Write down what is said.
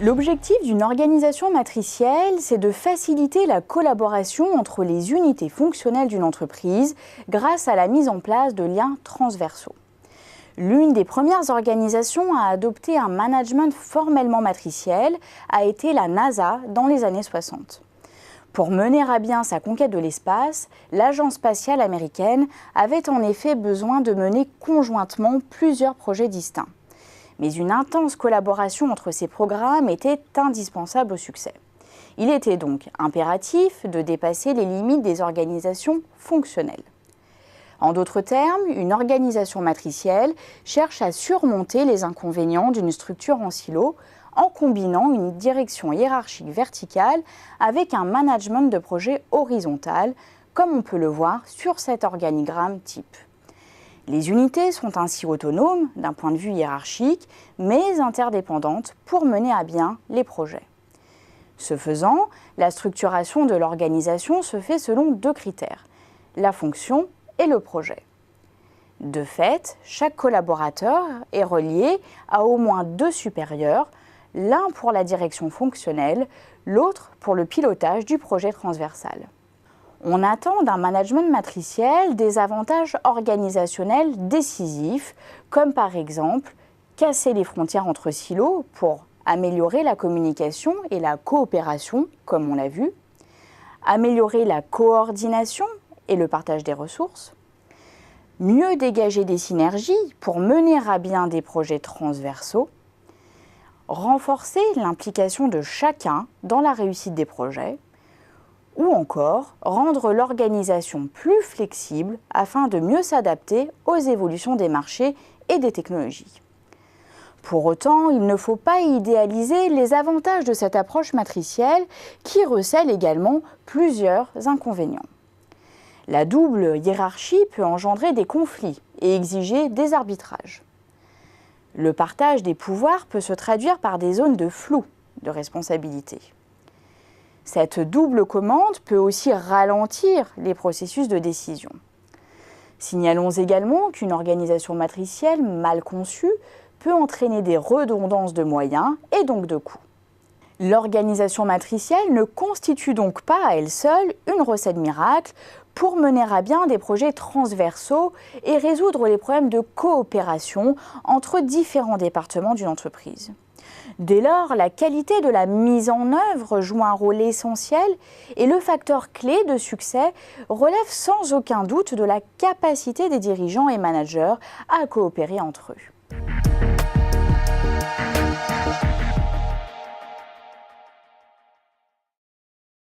L'objectif d'une organisation matricielle, c'est de faciliter la collaboration entre les unités fonctionnelles d'une entreprise grâce à la mise en place de liens transversaux. L'une des premières organisations à adopter un management formellement matriciel a été la NASA dans les années 60. Pour mener à bien sa conquête de l'espace, l'agence spatiale américaine avait en effet besoin de mener conjointement plusieurs projets distincts. Mais une intense collaboration entre ces programmes était indispensable au succès. Il était donc impératif de dépasser les limites des organisations fonctionnelles. En d'autres termes, une organisation matricielle cherche à surmonter les inconvénients d'une structure en silo en combinant une direction hiérarchique verticale avec un management de projet horizontal, comme on peut le voir sur cet organigramme type. Les unités sont ainsi autonomes d'un point de vue hiérarchique, mais interdépendantes pour mener à bien les projets. Ce faisant, la structuration de l'organisation se fait selon deux critères, la fonction et le projet. De fait, chaque collaborateur est relié à au moins deux supérieurs, l'un pour la direction fonctionnelle, l'autre pour le pilotage du projet transversal. On attend d'un management matriciel des avantages organisationnels décisifs, comme par exemple casser les frontières entre silos pour améliorer la communication et la coopération, comme on l'a vu, améliorer la coordination et le partage des ressources, mieux dégager des synergies pour mener à bien des projets transversaux, renforcer l'implication de chacun dans la réussite des projets, ou encore rendre l'organisation plus flexible afin de mieux s'adapter aux évolutions des marchés et des technologies. Pour autant, il ne faut pas idéaliser les avantages de cette approche matricielle qui recèle également plusieurs inconvénients. La double hiérarchie peut engendrer des conflits et exiger des arbitrages. Le partage des pouvoirs peut se traduire par des zones de flou de responsabilité. Cette double commande peut aussi ralentir les processus de décision. Signalons également qu'une organisation matricielle mal conçue peut entraîner des redondances de moyens et donc de coûts. L'organisation matricielle ne constitue donc pas à elle seule une recette miracle pour mener à bien des projets transversaux et résoudre les problèmes de coopération entre différents départements d'une entreprise. Dès lors, la qualité de la mise en œuvre joue un rôle essentiel et le facteur clé de succès relève sans aucun doute de la capacité des dirigeants et managers à coopérer entre eux.